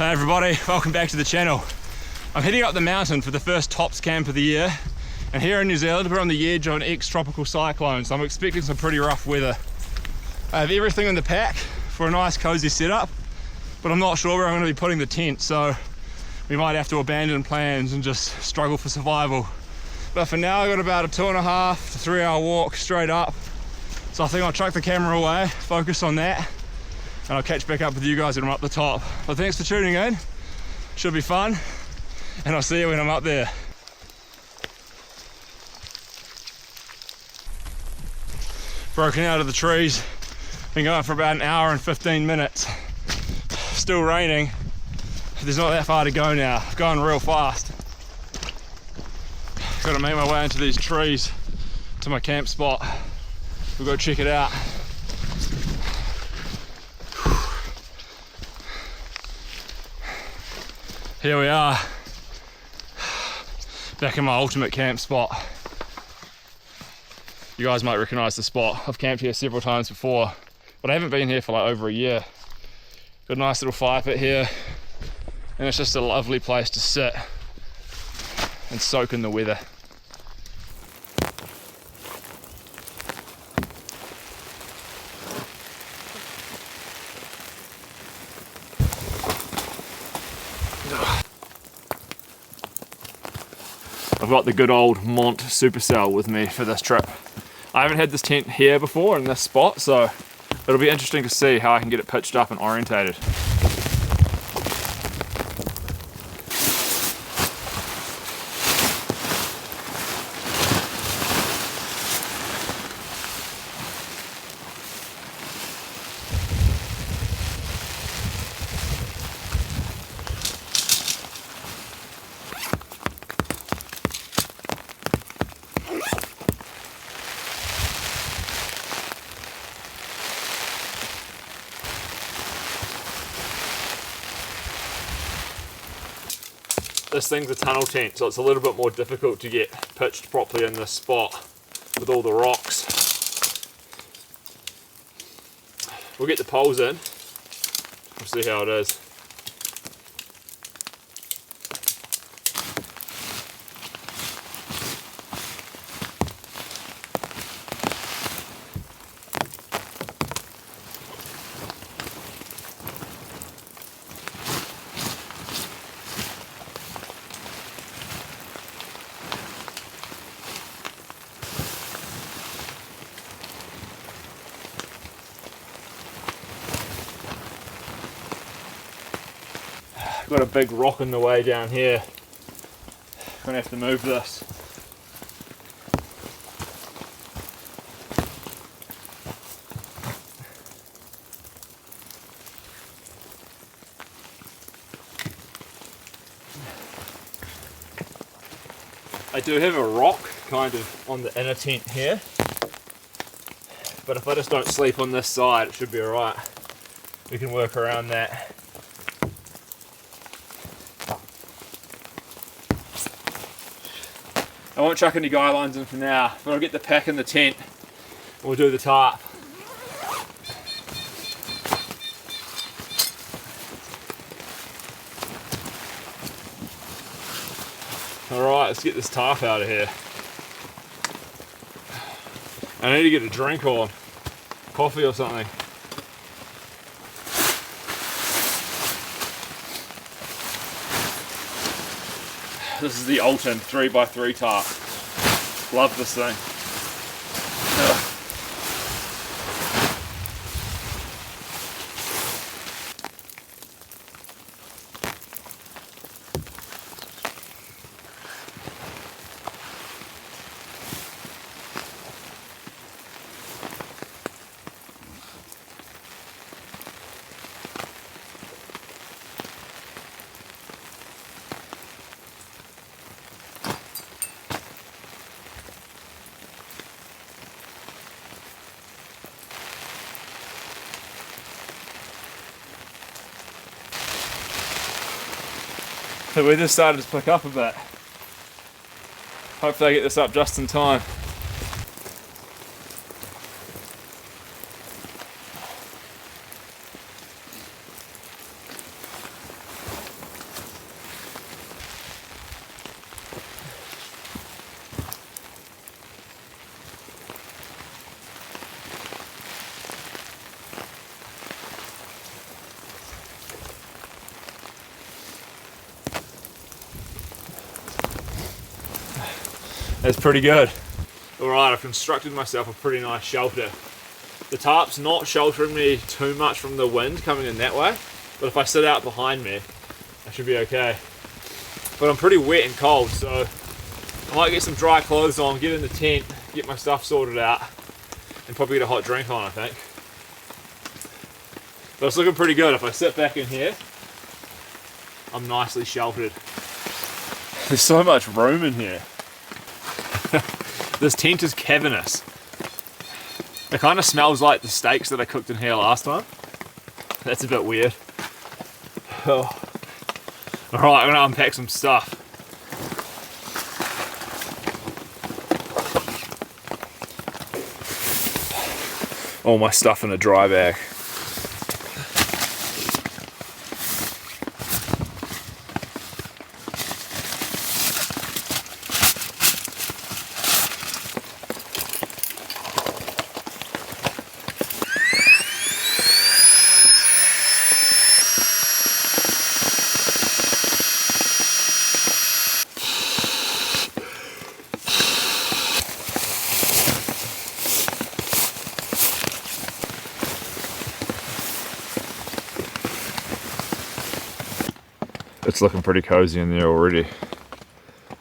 Hey everybody, welcome back to the channel. I'm heading up the mountain for the first tops camp of the year, and here in New Zealand we're on the edge of an ex-tropical cyclone, so I'm expecting some pretty rough weather. I have everything in the pack for a nice cozy setup, but I'm not sure where I'm going to be putting the tent, so we might have to abandon plans and just struggle for survival. But for now I've got about a 2.5 to 3 hour walk straight up, so I think I'll chuck the camera away, focus on that, and I'll catch back up with you guys when I'm up the top. But thanks for tuning in, should be fun, and I'll see you when I'm up there. Broken out of the trees, been going for about an hour and 15 minutes. Still raining, there's not that far to go now. I've gone real fast. Got to make my way into these trees to my camp spot. We'll go check it out. Here we are, back in my ultimate camp spot. You guys might recognize the spot. I've camped here several times before, but I haven't been here for like over a year. Got a nice little fire pit here, and it's just a lovely place to sit and soak in the weather. I've got the good old Mont Supercell with me for this trip. I haven't had this tent here before in this spot, so it'll be interesting to see how I can get it pitched up and orientated. This thing's a tunnel tent, so it's a little bit more difficult to get pitched properly in this spot with all the rocks. We'll get the poles in, we'll see how it is. Got a big rock in the way down here. Gonna have to move this. I do have a rock kind of on the inner tent here, but if I just don't sleep on this side it should be alright. We can work around that. I won't chuck any guy lines in for now, but I'll get the pack in the tent and we'll do the tarp. Alright, let's get this tarp out of here. I need to get a drink on, coffee or something. This is the Alton 3x3 tarp. Love this thing. Ugh. The weather started to pick up a bit. Hopefully I get this up just in time. That's pretty good. Alright, I've constructed myself a pretty nice shelter. The tarp's not sheltering me too much from the wind coming in that way, but if I sit out behind me, I should be okay. But I'm pretty wet and cold, so I might get some dry clothes on, get in the tent, get my stuff sorted out, and probably get a hot drink on, I think. But it's looking pretty good. If I sit back in here, I'm nicely sheltered. There's so much room in here. This tent is cavernous. It kind of smells like the steaks that I cooked in here last time. That's a bit weird. Oh. Alright, I'm gonna unpack some stuff. All my stuff in a dry bag. It's looking pretty cozy in there already.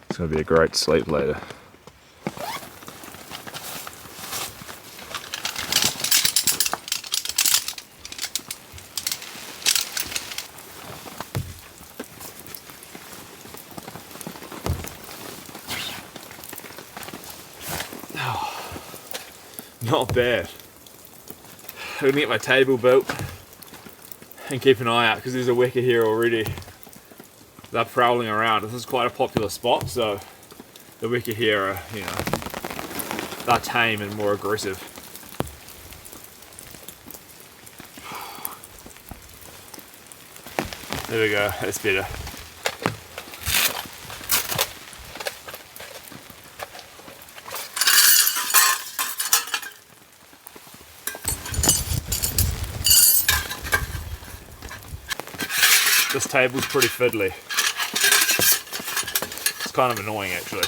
It's going to be a great sleep later. Oh, not bad. I'm going to get my table built and keep an eye out because there's a weka here already. They're prowling around. This is quite a popular spot, so the weka here are, you know, they're tame and more aggressive. There we go, that's better. This table's pretty fiddly. It's kind of annoying actually.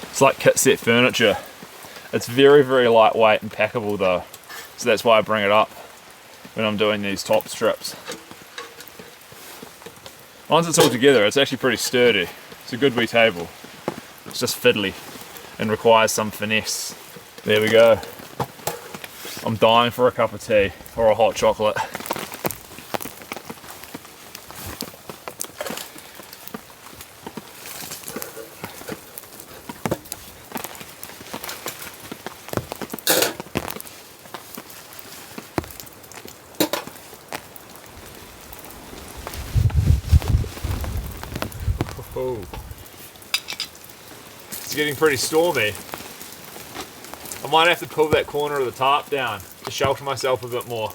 It's like kit set furniture. It's very, very lightweight and packable though. So that's why I bring it up when I'm doing these top strips. Once it's all together, it's actually pretty sturdy. It's a good wee table. It's just fiddly and requires some finesse. There we go. I'm dying for a cup of tea or a hot chocolate. Oh. It's getting pretty stormy. I might have to pull that corner of the tarp down to shelter myself a bit more.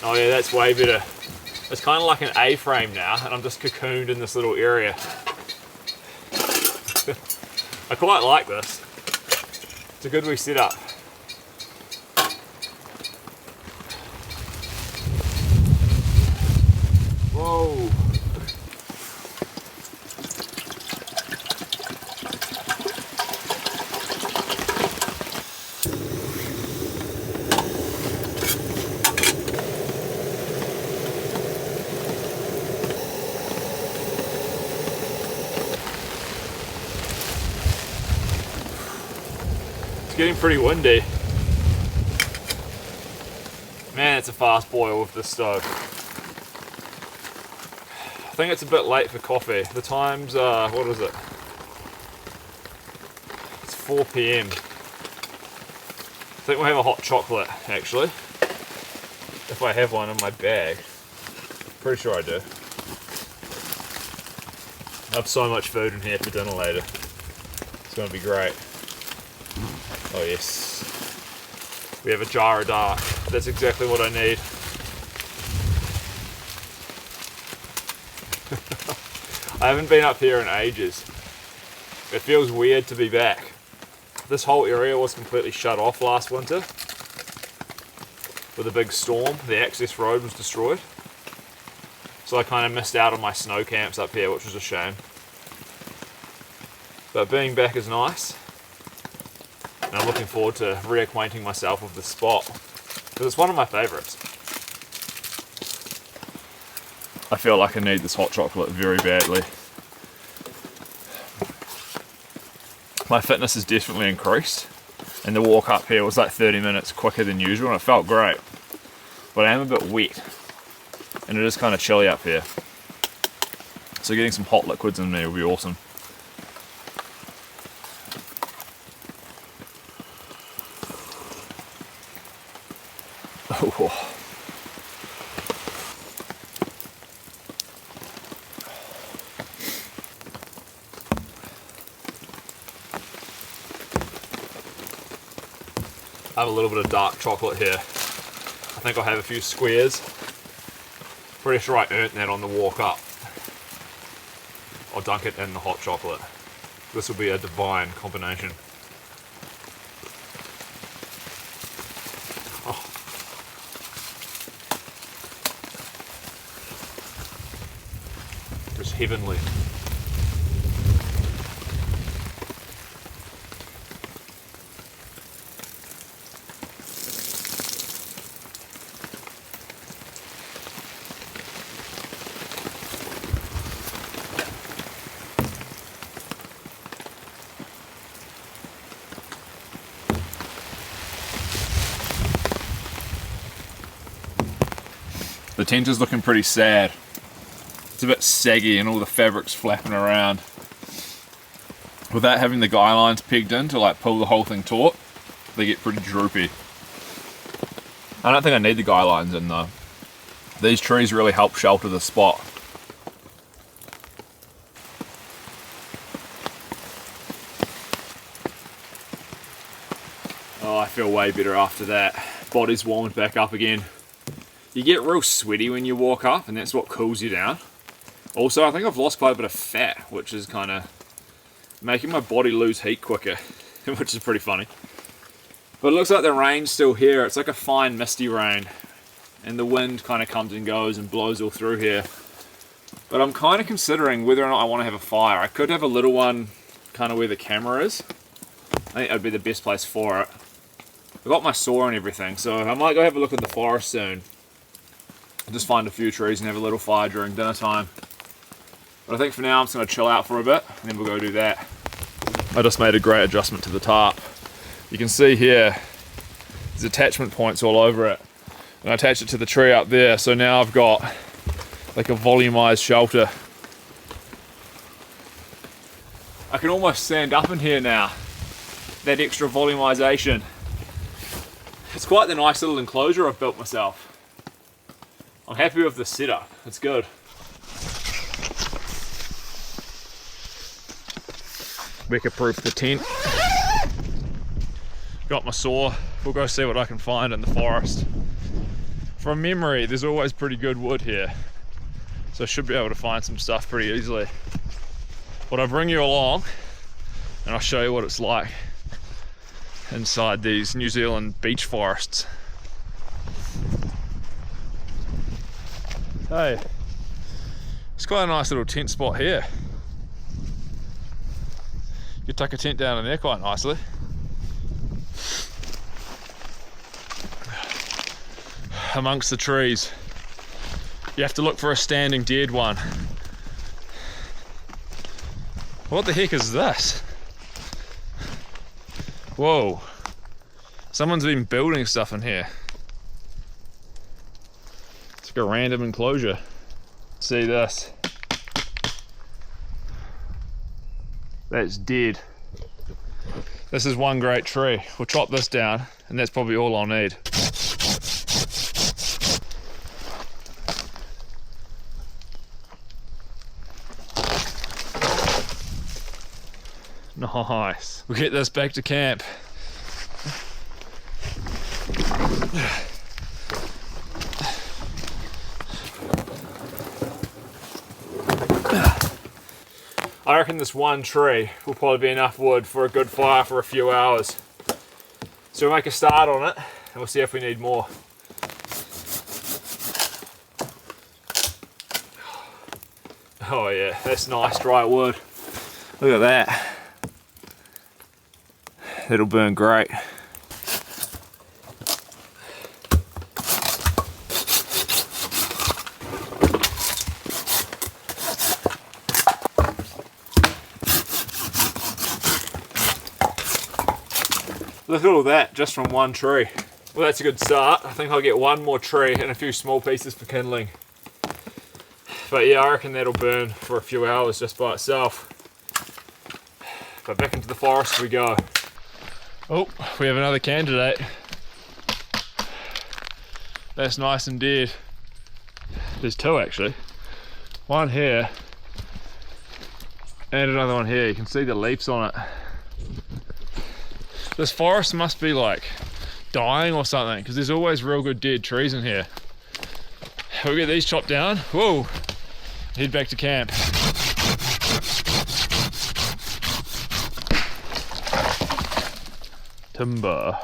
Oh yeah, that's way better. It's kind of like an A-frame now, and I'm just cocooned in this little area. I quite like this. It's a good wee setup. Whoa. It's getting pretty windy. Man, it's a fast boil with this stove. I think it's a bit late for coffee. The time's, what is it? It's 4 PM. I think we'll have a hot chocolate, actually. If I have one in my bag. Pretty sure I do. I have so much food in here for dinner later. It's going to be great. Oh yes. We have a jar of dark. That's exactly what I need. I haven't been up here in ages. It feels weird to be back. This whole area was completely shut off last winter with a big storm. The access road was destroyed. So I kind of missed out on my snow camps up here, which was a shame. But being back is nice. And I'm looking forward to reacquainting myself with this spot, because it's one of my favourites. I feel like I need this hot chocolate very badly. My fitness has definitely increased, and the walk up here was like 30 minutes quicker than usual, and it felt great. But I am a bit wet, and it is kind of chilly up here. So getting some hot liquids in me will be awesome. Oh. I have a little bit of dark chocolate here. I think I'll have a few squares. Pretty sure I earned that on the walk up. I'll dunk it in the hot chocolate. This will be a divine combination. Oh. Just heavenly. The tent is looking pretty sad. It's a bit saggy and all the fabric's flapping around. Without having the guy lines pegged in to like pull the whole thing taut, they get pretty droopy. I don't think I need the guy lines in though. These trees really help shelter the spot. Oh, I feel way better after that. Body's warmed back up again. You get real sweaty when you walk up, and that's what cools you down. Also, I think I've lost quite a bit of fat, which is kind of making my body lose heat quicker, which is pretty funny. But it looks like the rain's still here. It's like a fine misty rain, and the wind kind of comes and goes and blows all through here. But I'm kind of considering whether or not I want to have a fire. I could have a little one kind of where the camera is. I think that would be the best place for it. I've got my saw and everything, so I might go have a look at the forest soon. Just find a few trees and have a little fire during dinner time. But I think for now I'm just going to chill out for a bit, and then we'll go do that. I just made a great adjustment to the tarp. You can see here, there's attachment points all over it. And I attached it to the tree up there, so now I've got like a volumized shelter. I can almost stand up in here now. That extra volumization. It's quite the nice little enclosure I've built myself. I'm happy with the setup, it's good. Wicker-proof the tent. Got my saw, we'll go see what I can find in the forest. From memory, there's always pretty good wood here, so I should be able to find some stuff pretty easily. But I'll bring you along, and I'll show you what it's like inside these New Zealand beech forests. Hey, it's quite a nice little tent spot here. You could tuck a tent down in there quite nicely. Amongst the trees. You have to look for a standing dead one. What the heck is this? Whoa. Someone's been building stuff in here. A random enclosure. See this? That's dead. This is one great tree. We'll chop this down, and that's probably all I'll need. Nice. We'll get this back to camp. I reckon this one tree will probably be enough wood for a good fire for a few hours. So we'll make a start on it and we'll see if we need more. Oh yeah, that's nice dry wood. Look at that. It'll burn great. Look at all that just from one tree. Well, that's a good start. I think I'll get one more tree and a few small pieces for kindling. But yeah, I reckon that'll burn for a few hours just by itself. But back into the forest we go. Oh, we have another candidate. That's nice and dead. There's two actually. One here and another one here. You can see the leaves on it. This forest must be like dying or something, because there's always real good dead trees in here. We'll get these chopped down. Whoa! Head back to camp. Timber.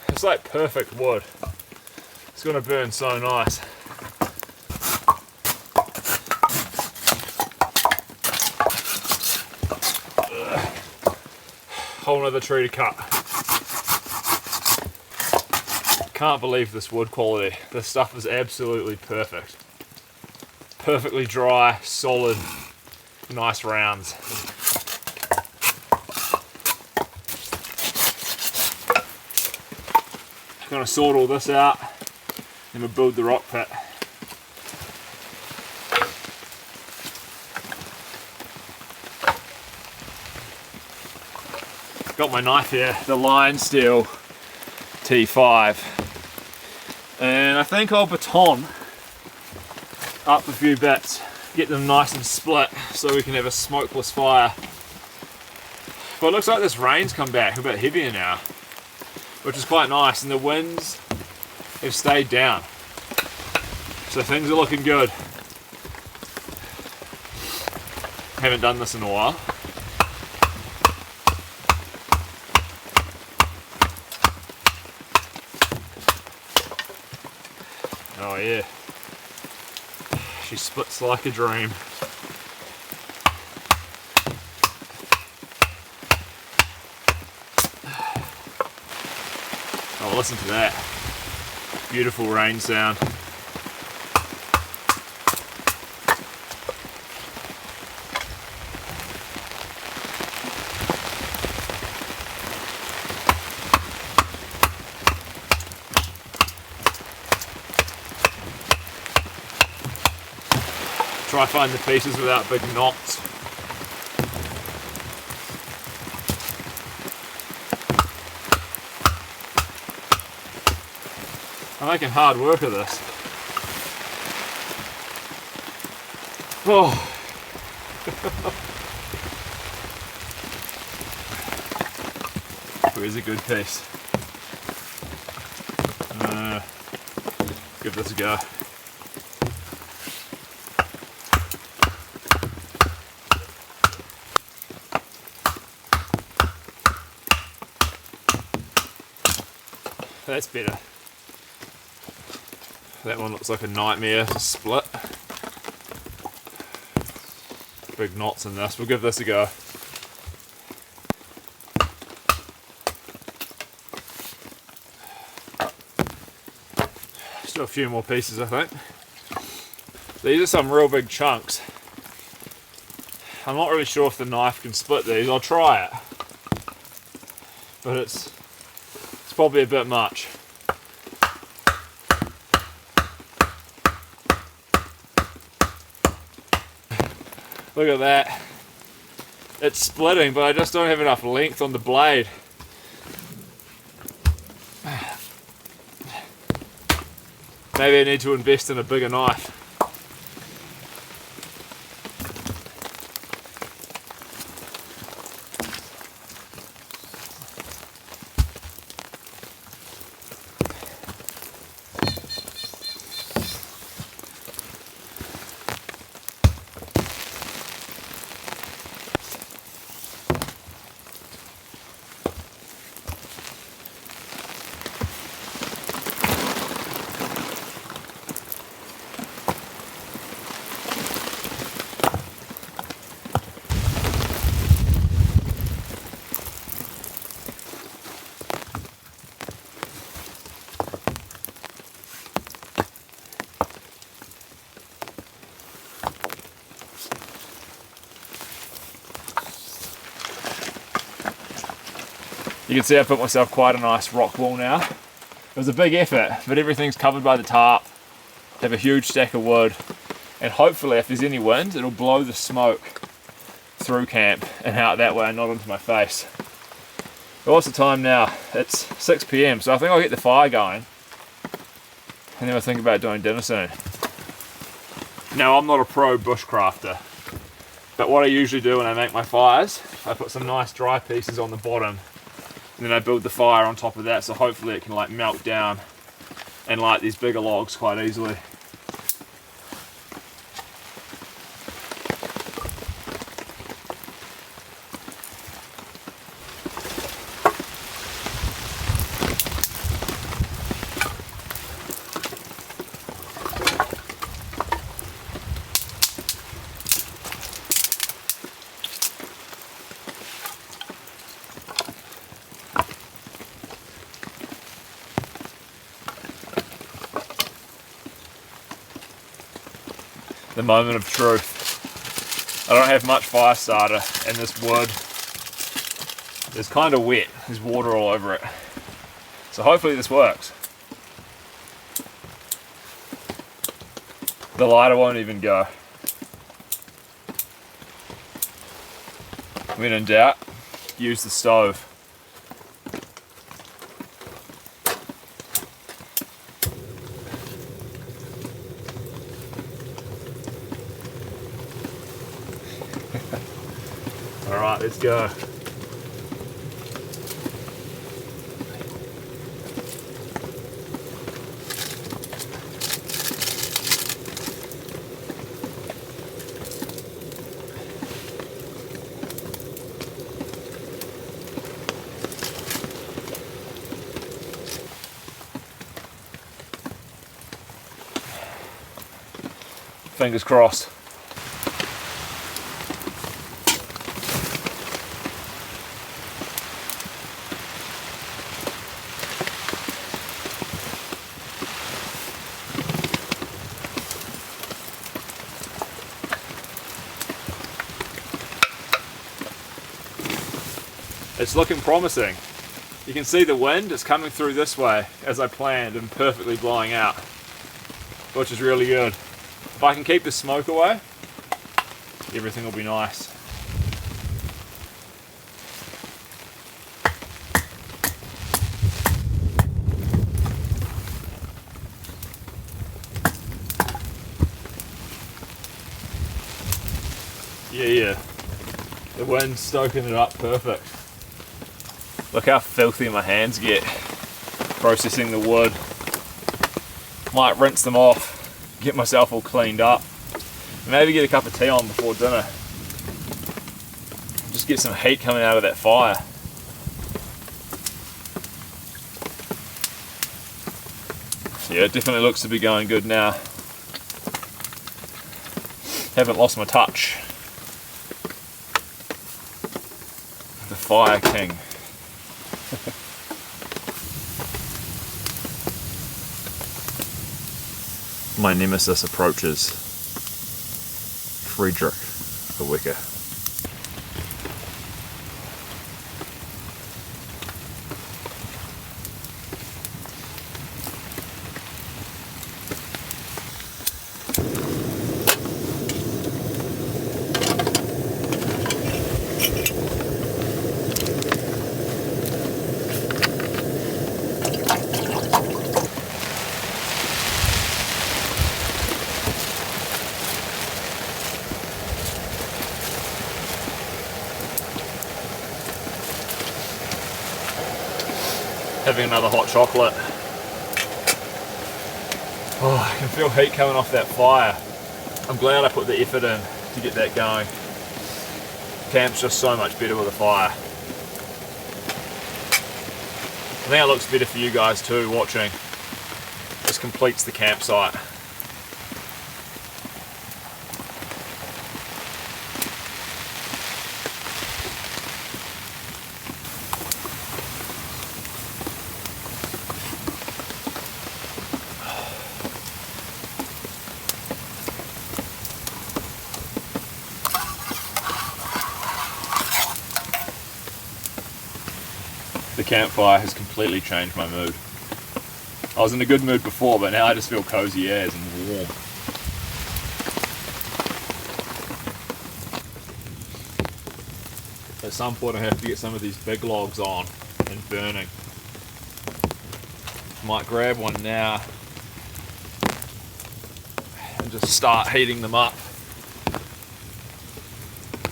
It's like perfect wood. It's gonna burn so nice. Whole nother tree to cut. Can't believe this wood quality. This stuff is absolutely perfect. Perfectly dry, solid, nice rounds. Gonna sort all this out, then we'll build the rock pit. Got my knife here, the Line Steel T5, and I think I'll baton up a few bits, get them nice and split so we can have a smokeless fire. But it looks like this rain's come back a bit heavier now, which is quite nice, and the winds have stayed down, so things are looking good. Haven't done this in a while. Oh yeah, she splits like a dream. Oh, listen to that. Beautiful rain sound. Try find the pieces without big knots. I'm making hard work of this. Oh. Where's a good piece? Give this a go. That's better. That one looks like a nightmare to split. Big knots in this. We'll give this a go. Still a few more pieces, I think. These are some real big chunks. I'm not really sure if the knife can split these. I'll try it. But it's probably a bit much. Look at that. It's splitting, but I just don't have enough length on the blade. Maybe I need to invest in a bigger knife. You can see I put myself quite a nice rock wall now. It was a big effort, but everything's covered by the tarp. Have a huge stack of wood, and hopefully if there's any wind, it'll blow the smoke through camp and out that way and not into my face. But what's the time now? It's 6 PM, so I think I'll get the fire going and then we'll think about doing dinner soon. Now, I'm not a pro bushcrafter, but what I usually do when I make my fires, I put some nice dry pieces on the bottom and then I build the fire on top of that, so hopefully it can like melt down and light these bigger logs quite easily. The moment of truth. I don't have much fire starter and this wood is kind of wet. There's water all over it. So hopefully this works. The lighter won't even go. When in doubt, use the stove. Alright, let's go. Fingers crossed. It's looking promising. You can see the wind is coming through this way as I planned and perfectly blowing out, which is really good. If I can keep the smoke away, everything will be nice. Yeah. The wind's stoking it up perfect. Look how filthy my hands get processing the wood. Might rinse them off, get myself all cleaned up. Maybe get a cup of tea on before dinner. Just get some heat coming out of that fire. Yeah, it definitely looks to be going good now. Haven't lost my touch. The Fire King. My nemesis approaches. Friedrich the Wicker. Having another hot chocolate. Oh, I can feel heat coming off that fire. I'm glad I put the effort in to get that going. Camp's just so much better with a fire. I think it looks better for you guys too watching. Just completes the campsite. The campfire has completely changed my mood. I was in a good mood before, but now I just feel cozy as and warm. At some point I have to get some of these big logs on and burning. Might grab one now and just start heating them up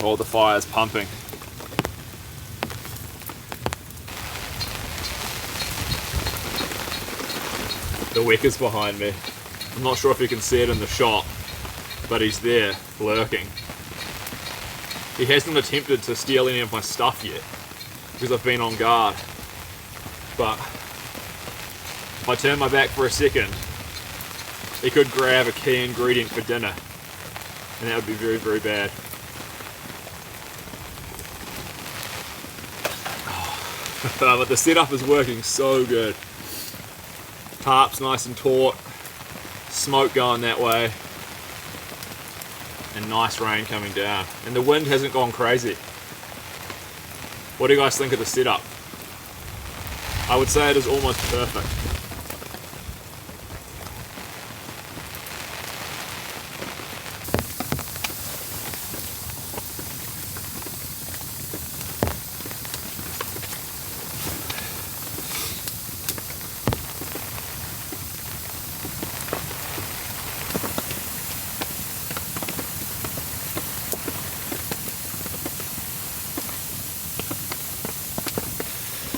while the fire's pumping. The Wecker's behind me. I'm not sure if you can see it in the shot, but he's there, lurking. He hasn't attempted to steal any of my stuff yet, because I've been on guard. But if I turn my back for a second, he could grab a key ingredient for dinner, and that would be very, very bad. But the setup is working so good. Tarp's nice and taut, smoke going that way, and nice rain coming down. And the wind hasn't gone crazy. What do you guys think of the setup? I would say it is almost perfect.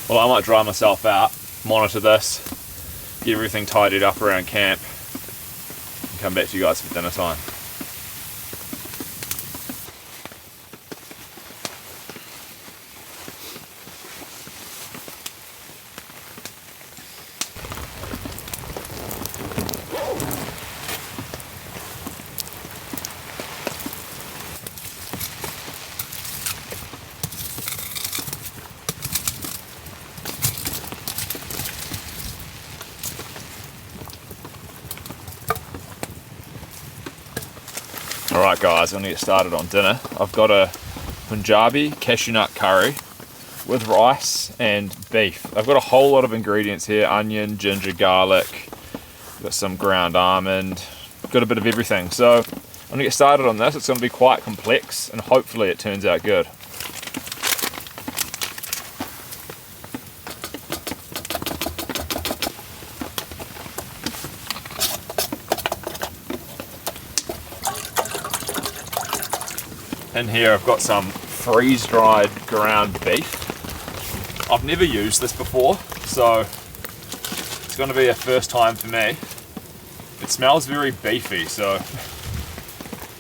Well, I might dry myself out, monitor this, get everything tidied up around camp, and come back to you guys for dinner time. Alright guys, I'm going to get started on dinner. I've got a Punjabi cashew nut curry with rice and beef. I've got a whole lot of ingredients here: onion, ginger, garlic, got some ground almond, got a bit of everything. So I'm going to get started on this. It's going to be quite complex and hopefully it turns out good. In here I've got some freeze-dried ground beef. I've never used this before, so it's going to be a first time for me. It smells very beefy, so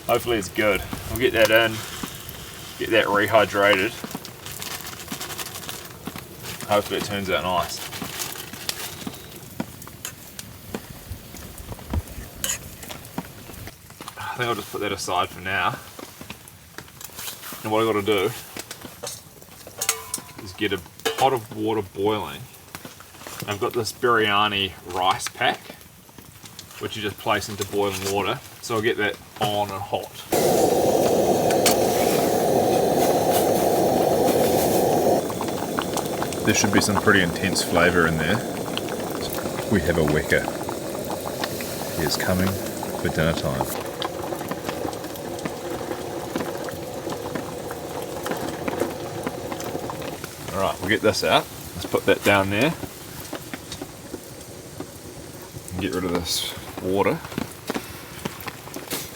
hopefully it's good. We'll get that in, get that rehydrated. Hopefully it turns out nice. I think I'll just put that aside for now. And what I've got to do is get a pot of water boiling. I've got this biryani rice pack, which you just place into boiling water. So I'll get that on and hot. There should be some pretty intense flavour in there. We have a Wecker. He is coming for dinner time. Alright, we'll get this out. Let's put that down there. And get rid of this water.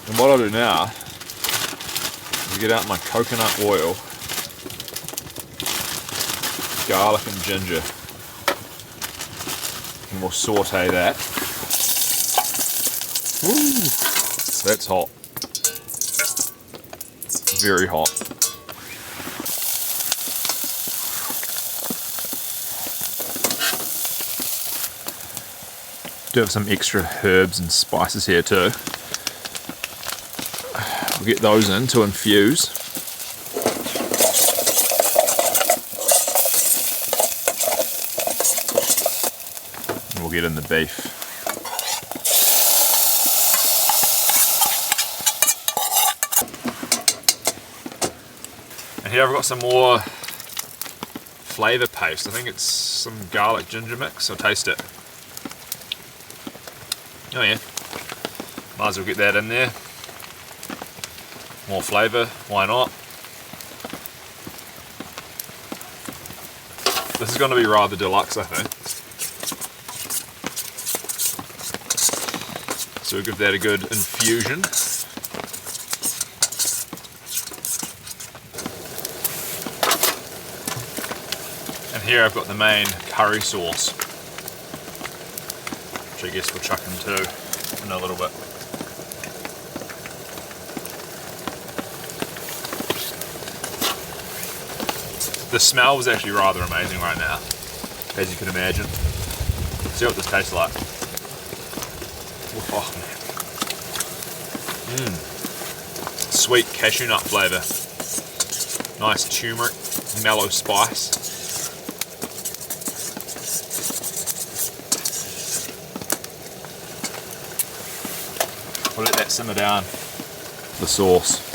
And what I'll do now is get out my coconut oil, garlic and ginger, and we'll saute that. Woo! That's hot. Very hot. Do have some extra herbs and spices here too. We'll get those in to infuse. And we'll get in the beef. And here I've got some more flavour paste. I think it's some garlic ginger mix. I'll taste it. Oh yeah, might as well get that in there. More flavour, why not? This is going to be rather deluxe, I think. So we'll give that a good infusion. And here I've got the main curry sauce, which I guess we'll chuck into in a little bit. The smell was actually rather amazing right now, as you can imagine. See what this tastes like. Oh, man. Sweet cashew nut flavour. Nice turmeric, mellow spice. We'll let that simmer down. The sauce.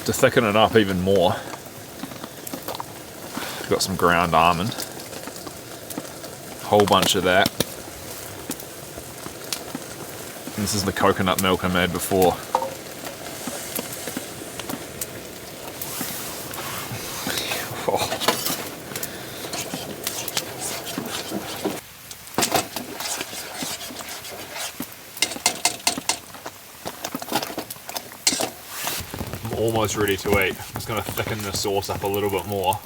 To thicken it up even more, I've got some ground almond, a whole bunch of that. And this is the coconut milk I made before. Oh. Almost ready to eat. I'm just going to thicken the sauce up a little bit more.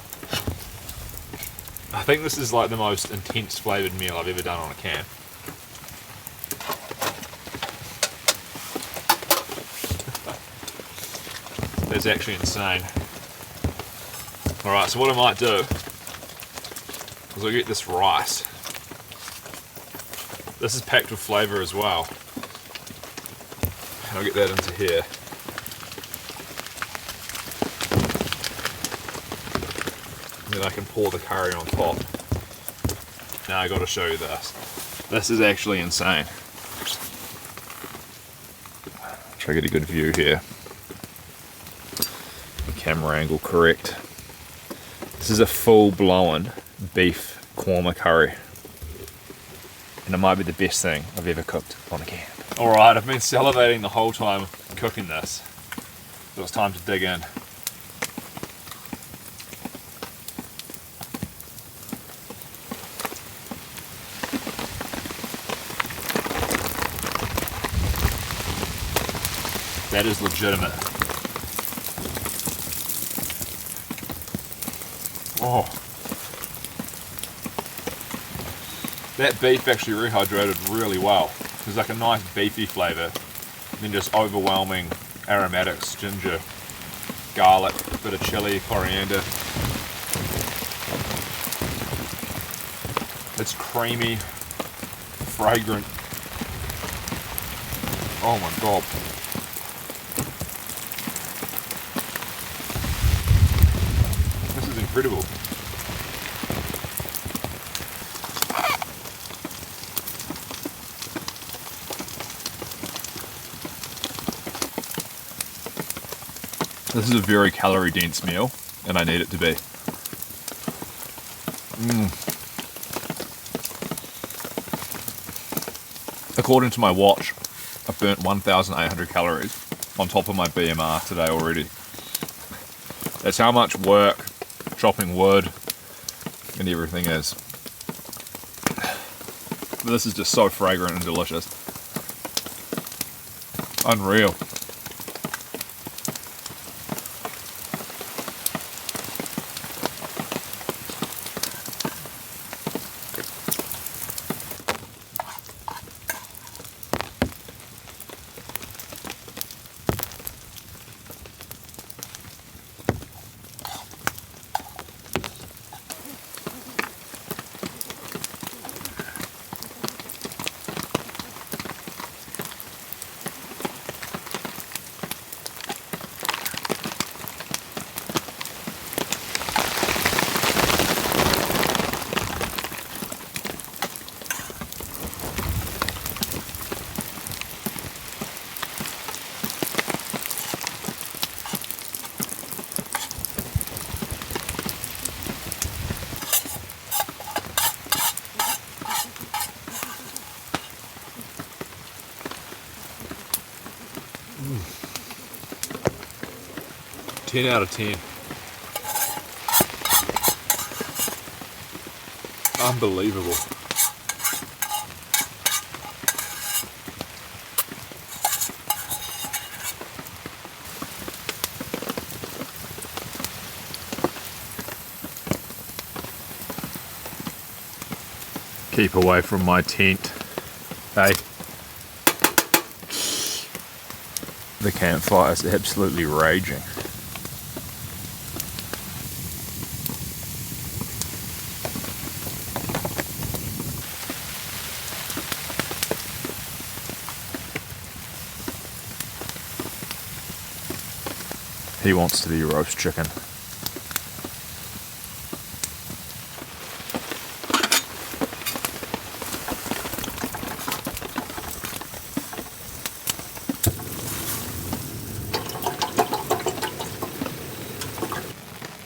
I think this is like the most intense flavoured meal I've ever done on a can. That's actually insane. Alright, so what I might do is I'll get this rice. This is packed with flavour as well. And I'll get that into here. Then I can pour the curry on top. Now I got to show you this. This is actually insane. Try to get a good view here. The camera angle correct. This is a full-blown beef korma curry, and it might be the best thing I've ever cooked on a camp. All right, I've been salivating the whole time cooking this, so it's time to dig in. That is legitimate. Oh. That beef actually rehydrated really well. There's like a nice beefy flavour, and then just overwhelming aromatics, ginger, garlic, a bit of chili, coriander. It's creamy, fragrant. Oh my god. Incredible. This is a very calorie dense meal, and I need it to be. According to my watch, I've burnt 1,800 calories on top of my BMR today already. That's how much work chopping wood and everything is. This is just so fragrant and delicious. Unreal. 10 out of 10. Unbelievable. Keep away from my tent. Hey. The campfire is absolutely raging. He wants to be roast chicken.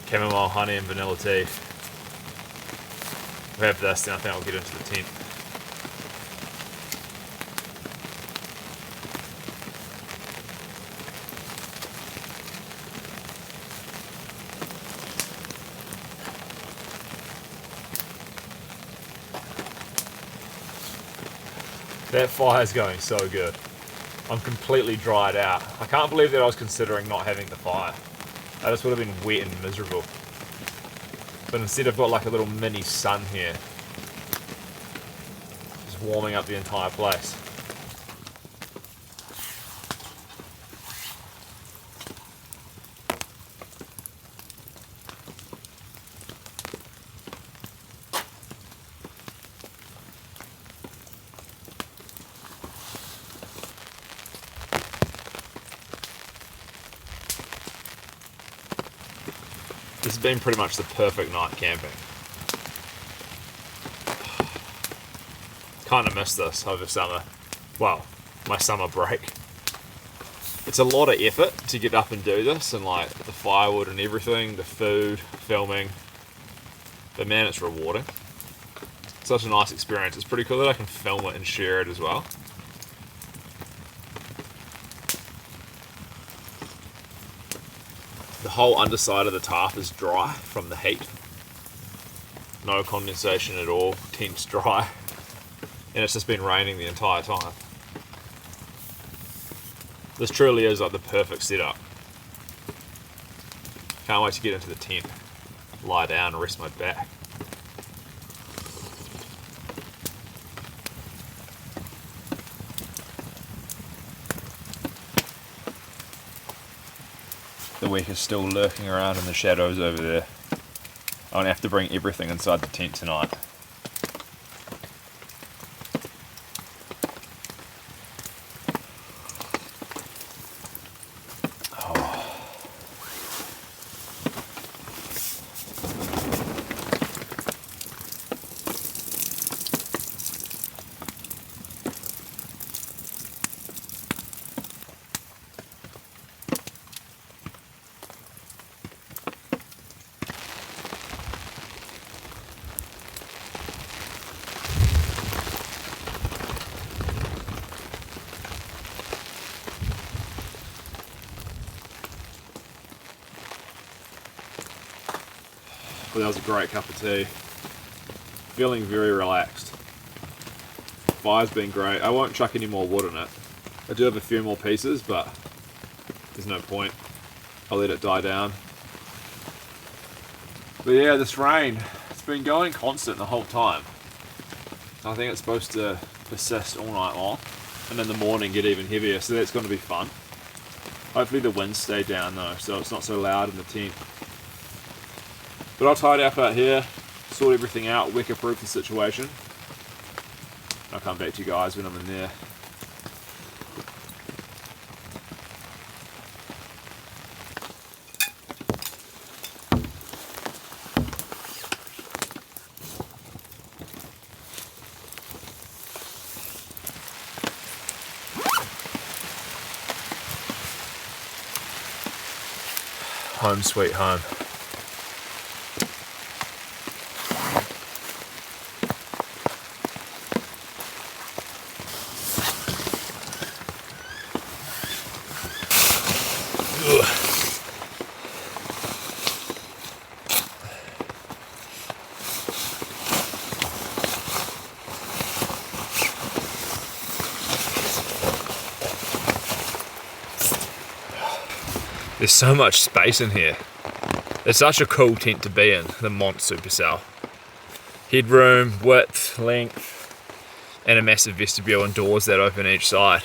Chamomile, honey and vanilla tea. We'll have this, then I think I'll get into the tent. That fire's going so good. I'm completely dried out. I can't believe that I was considering not having the fire. I just would have been wet and miserable. But instead I've got like a little mini sun here. Just warming up the entire place. This has been pretty much the perfect night camping. Kind of missed this over summer. Well, my summer break. It's a lot of effort to get up and do this, and like the firewood and everything, the food, filming. But man, it's rewarding. Such a nice experience. It's pretty cool that I can film it and share it as well. The whole underside of the tarp is dry from the heat. No condensation at all, tent's dry. And it's just been raining the entire time. This truly is like the perfect setup. Can't wait to get into the tent, lie down and rest my back. The week is still lurking around in the shadows over there. I'm gonna have to bring everything inside the tent tonight. Well, that was a great cup of tea. Feeling very relaxed. Fire's been great. I won't chuck any more wood in it. I do have a few more pieces, but there's no point. I'll let it die down. But yeah, this rain, it's been going constant the whole time. I think it's supposed to persist all night long, and in the morning get even heavier, so that's going to be fun. Hopefully the winds stay down though, so it's not so loud in the tent. But I'll tidy up out here, sort everything out, wicker-proof the situation. I'll come back to you guys when I'm in there. Home sweet home. There's so much space in here. It's such a cool tent to be in, the Mont Supercell. Headroom, width, length, and a massive vestibule and doors that open each side.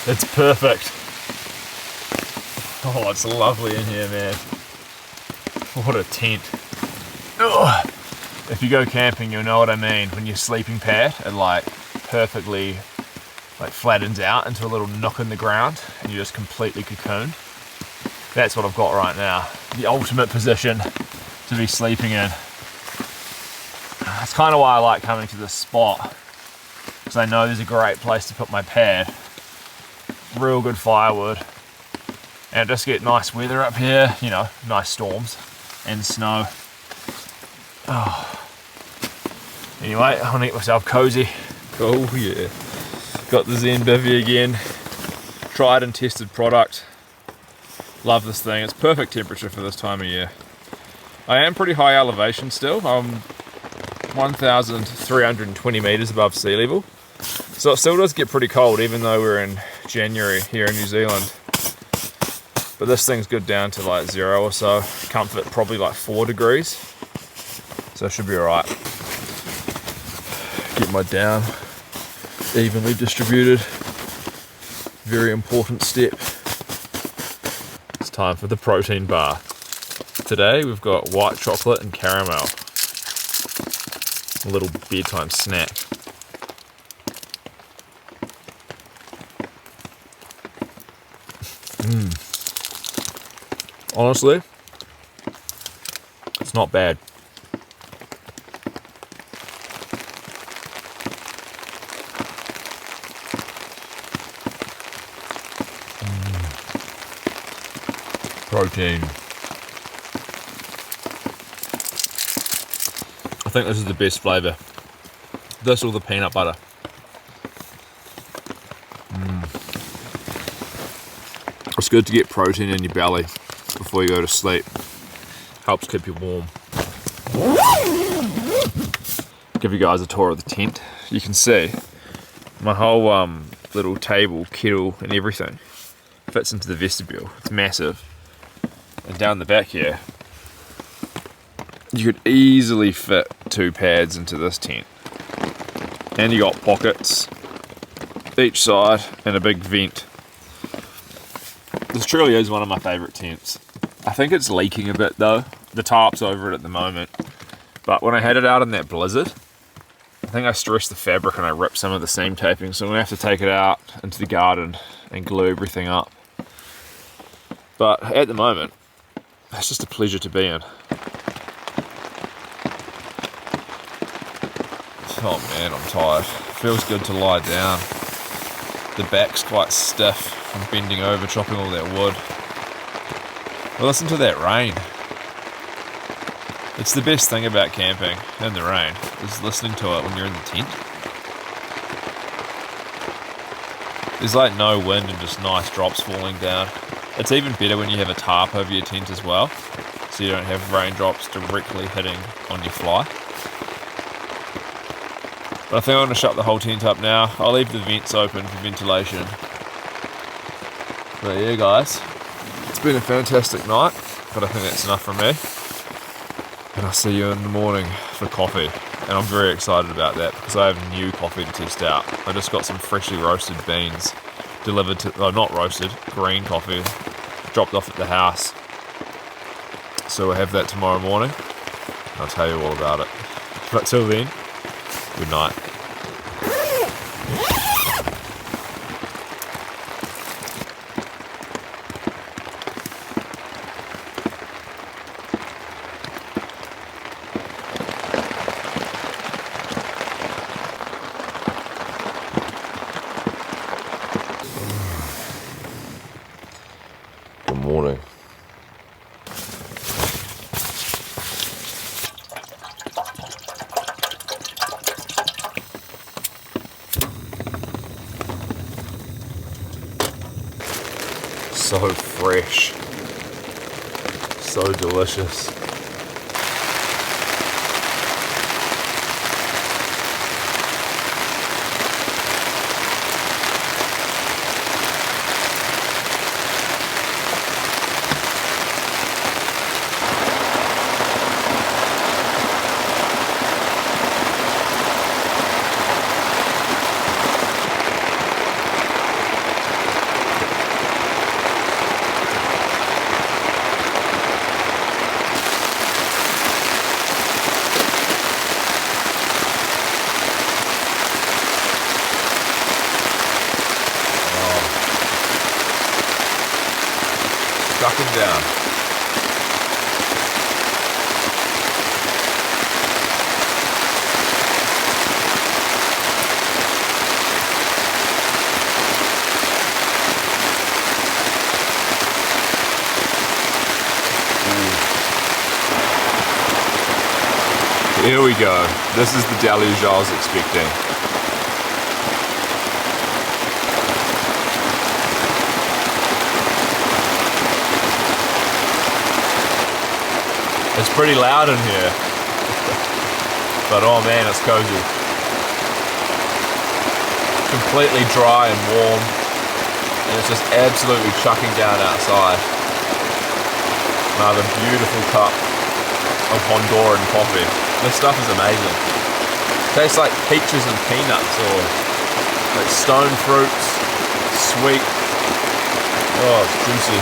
It's perfect. Oh, it's lovely in here, man. What a tent. Ugh. If you go camping, you'll know what I mean. When your sleeping pad, it like perfectly like flattens out into a little nook in the ground and you're just completely cocooned. That's what I've got right now. The ultimate position to be sleeping in. That's kind of why I like coming to this spot, because I know there's a great place to put my pad. Real good firewood. And just get nice weather up here, you know, nice storms and snow. Oh. Anyway, I want to get myself cozy. Oh yeah. Got the Zen Bivy again. Tried and tested product. Love this thing. It's perfect temperature for this time of year. I am pretty high elevation still. I'm 1,320 meters above sea level. So it still does get pretty cold even though we're in January here in New Zealand. But this thing's good down to like 0 or so. Comfort probably like 4 degrees. So it should be alright. Get my down evenly distributed. Very important step. It's time for the protein bar. Today we've got white chocolate and caramel. A little bedtime snack. Honestly, it's not bad. Protein. I think this is the best flavour. This or the peanut butter. It's good to get protein in your belly before you go to sleep. Helps keep you warm. Give you guys a tour of the tent. You can see my whole little table, kettle and everything fits into the vestibule. It's massive. And down the back here, you could easily fit 2 pads into this tent. And you got pockets each side and a big vent. This truly is one of my favourite tents. I think it's leaking a bit though. The tarp's over it at the moment. But when I had it out in that blizzard, I think I stressed the fabric and I ripped some of the seam taping. So I'm going to have to take it out into the garden and glue everything up. But at the moment, it's just a pleasure to be in. Oh man, I'm tired. Feels good to lie down. The back's quite stiff from bending over, chopping all that wood. But listen to that rain. It's the best thing about camping in the rain, is listening to it when you're in the tent. There's like no wind and just nice drops falling down. It's even better when you have a tarp over your tent as well, so you don't have raindrops directly hitting on your fly. But I think I'm going to shut the whole tent up now. I'll leave the vents open for ventilation. But yeah guys, it's been a fantastic night, but I think that's enough from me. And I'll see you in the morning for coffee. And I'm very excited about that because I have new coffee to test out. I just got some freshly roasted beans delivered to, oh, not roasted, green coffee, dropped off at the house. So we'll have that tomorrow morning. I'll tell you all about it. But till then, good night. Good morning. So fresh, so delicious. Here we go. This is the deluge I was expecting. It's pretty loud in here. But oh man, it's cozy. Completely dry and warm. And it's just absolutely chucking down outside. Another beautiful cup of Honduran coffee. This stuff is amazing. Tastes like peaches and peanuts, or like stone fruits, sweet. Oh, it's juicy.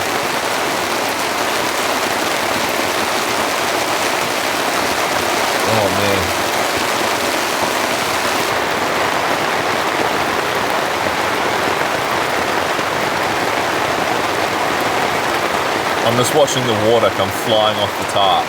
Oh man. I'm just watching the water come flying off the tarp.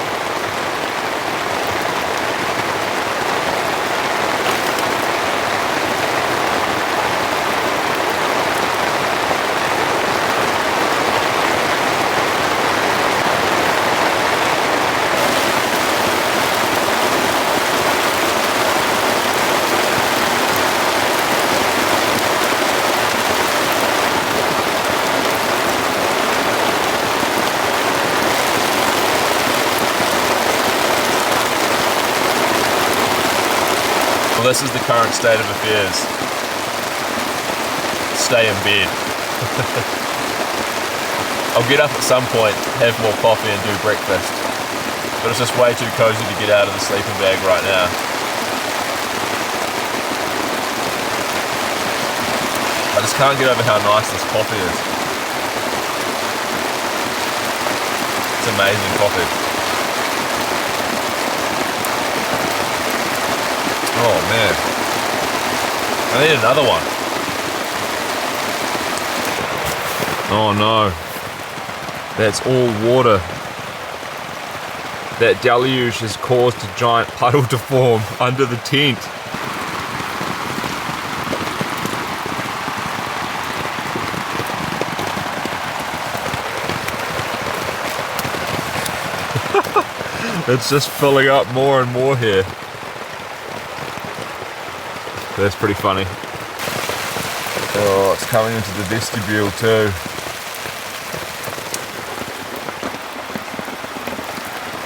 Well, this is the current state of affairs. Stay in bed. I'll get up at some point, have more coffee and do breakfast. But it's just way too cozy to get out of the sleeping bag right now. I just can't get over how nice this coffee is. It's amazing coffee. Oh man, I need another one. Oh no, that's all water. That deluge has caused a giant puddle to form under the tent. It's just filling up more and more here. That's pretty funny. Oh, it's coming into the vestibule too.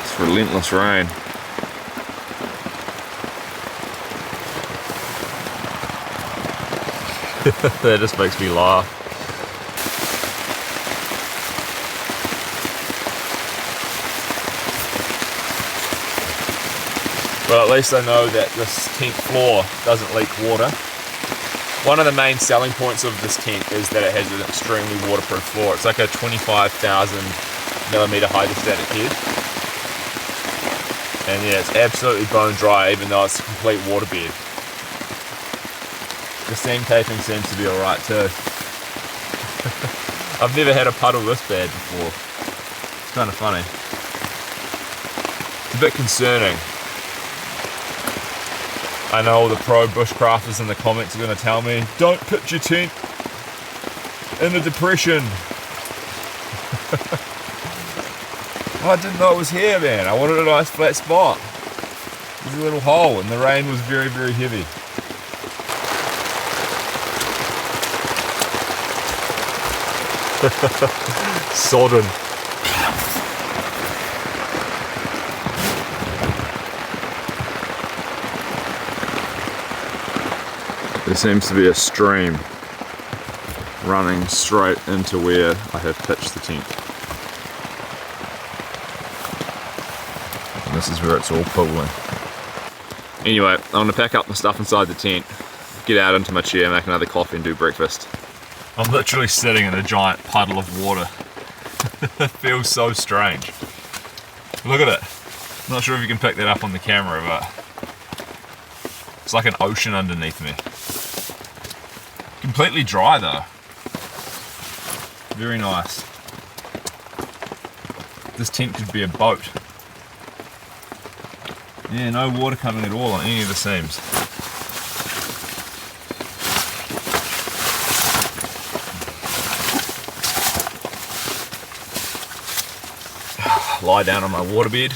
It's relentless rain. That just makes me laugh. Well, at least I know that this tent floor doesn't leak water. One of the main selling points of this tent is that it has an extremely waterproof floor. It's like a 25,000 millimeter hydrostatic head. And yeah, it's absolutely bone dry even though it's a complete waterbed. The seam taping seems to be alright too. I've never had a puddle this bad before. It's kind of funny. It's a bit concerning. I know all the pro bushcrafters in the comments are going to tell me, don't pitch your tent in a depression. Oh, I didn't know it was here, man. I wanted a nice flat spot. There's a little hole and the rain was very, very heavy. Sodden. There seems to be a stream running straight into where I have pitched the tent. And this is where it's all pooling. Anyway, I'm going to pack up my stuff inside the tent, get out into my chair, make another coffee and do breakfast. I'm literally sitting in a giant puddle of water. It feels so strange. Look at it. I'm not sure if you can pick that up on the camera, but it's like an ocean underneath me. Completely dry though. Very nice. This tent could be a boat. Yeah, no water coming at all on any of the seams. Lie down on my waterbed.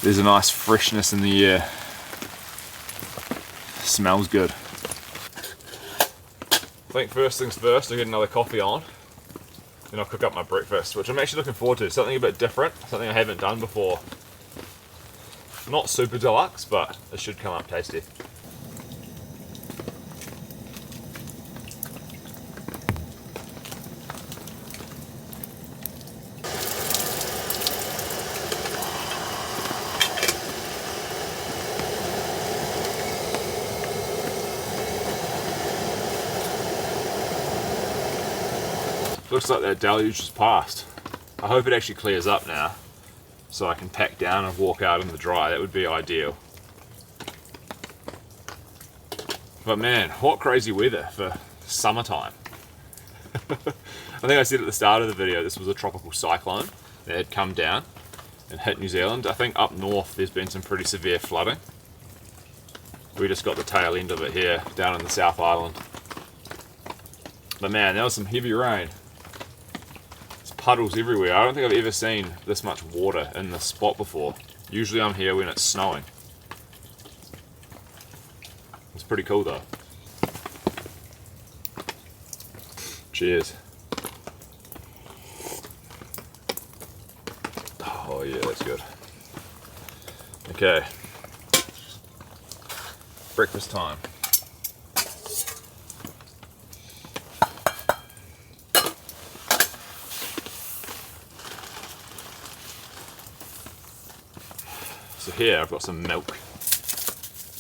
There's a nice freshness in the air. Smells good. I think first things first, I'll get another coffee on. Then I'll cook up my breakfast, which I'm actually looking forward to. Something a bit different, something I haven't done before. Not super deluxe, but it should come up tasty. Looks like that deluge has passed. I hope it actually clears up now so I can pack down and walk out in the dry. That would be ideal. But man, what crazy weather for summertime. I think I said at the start of the video this was a tropical cyclone that had come down and hit New Zealand. I think up north there's been some pretty severe flooding. We just got the tail end of it here down in the South Island. But man, that was some heavy rain. Puddles everywhere. I don't think I've ever seen this much water in this spot before. Usually I'm here when it's snowing. It's pretty cool though. Cheers. Oh yeah, that's good. Okay. Breakfast time. So here I've got some milk.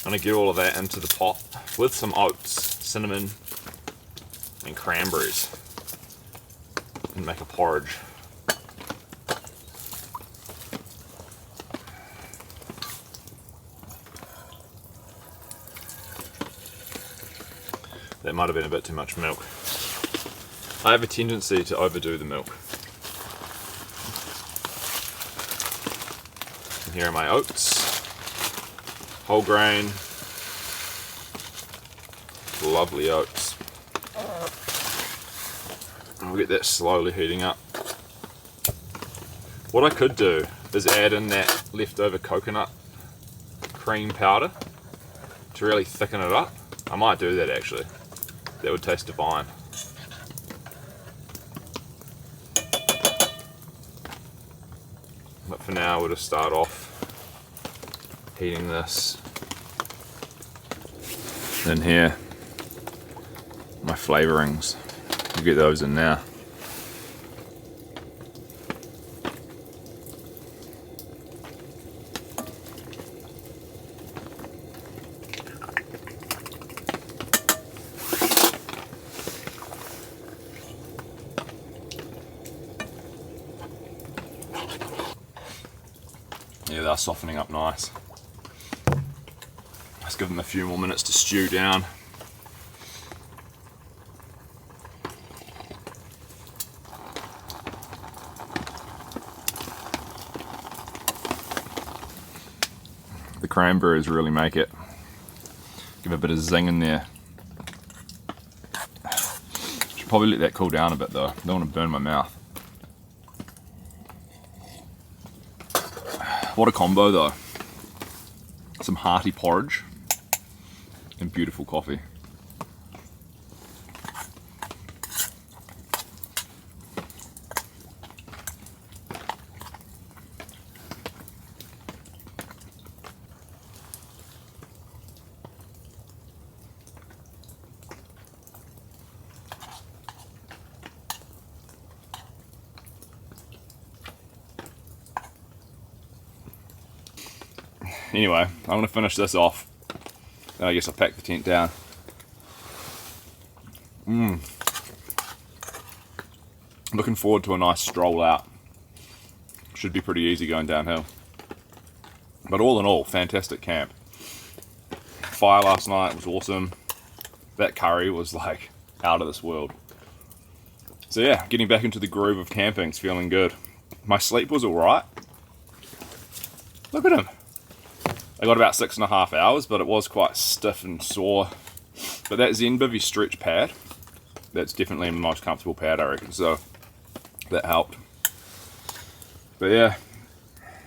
I'm going to get all of that into the pot with some oats, cinnamon and cranberries and make a porridge. That might have been a bit too much milk. I have a tendency to overdo the milk. Here are my oats, whole grain, lovely oats. I'll get that slowly heating up. What I could do is add in that leftover coconut cream powder to really thicken it up. I might do that actually. That would taste divine. But for now we'll just start off heating this in here. My flavourings, I'll get those in now. Yeah, they're softening up nice. Let's give them a few more minutes to stew down. The cranberries really make it. Give a bit of zing in there. Should probably let that cool down a bit though. Don't want to burn my mouth. What a combo though. Some hearty porridge and beautiful coffee. Anyway, I'm going to finish this off, and I guess I'll pack the tent down. Looking forward to a nice stroll out. Should be pretty easy going downhill. But all in all, fantastic camp. Fire last night was awesome. That curry was like out of this world. So yeah, getting back into the groove of camping is feeling good. My sleep was alright. Look at him. I got about 6.5 hours, but it was quite stiff and sore. But that Zen Bivy stretch pad, that's definitely the most comfortable pad I reckon, so that helped. But yeah,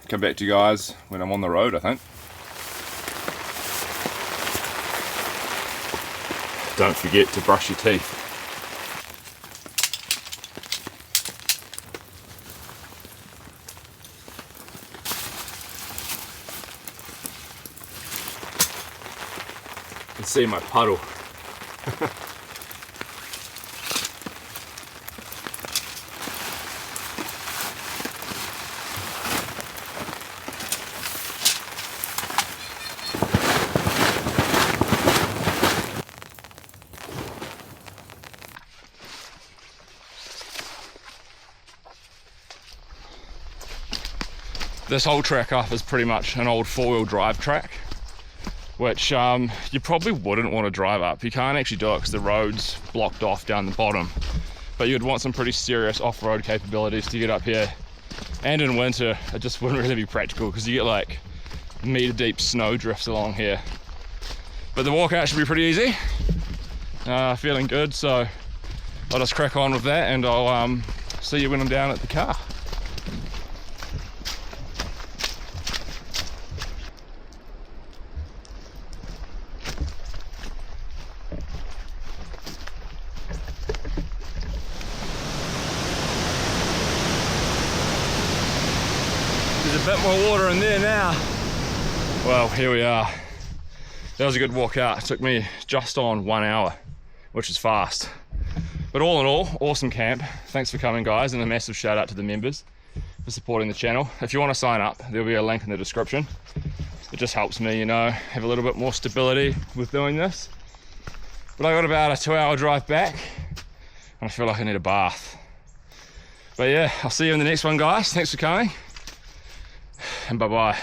come back to you guys when I'm on the road, I think. Don't forget to brush your teeth. You can see my puddle. This whole track up is pretty much an old four-wheel drive track, which you probably wouldn't want to drive up. You can't actually do it because the road's blocked off down the bottom, but you'd want some pretty serious off-road capabilities to get up here. And in winter, it just wouldn't really be practical because you get like meter-deep snow drifts along here. But the walkout should be pretty easy. Feeling good, so I'll just crack on with that, and I'll see you when I'm down at the car. There's a bit more water in there now. Well, here we are. That was a good walk out. It took me just on 1 hour, which is fast. But all in all, awesome camp. Thanks for coming, guys, and a massive shout out to the members for supporting the channel. If you want to sign up, there'll be a link in the description. It just helps me, you know, have a little bit more stability with doing this. But I got about a 2-hour drive back, and I feel like I need a bath. But yeah, I'll see you in the next one, guys. Thanks for coming, and bye-bye.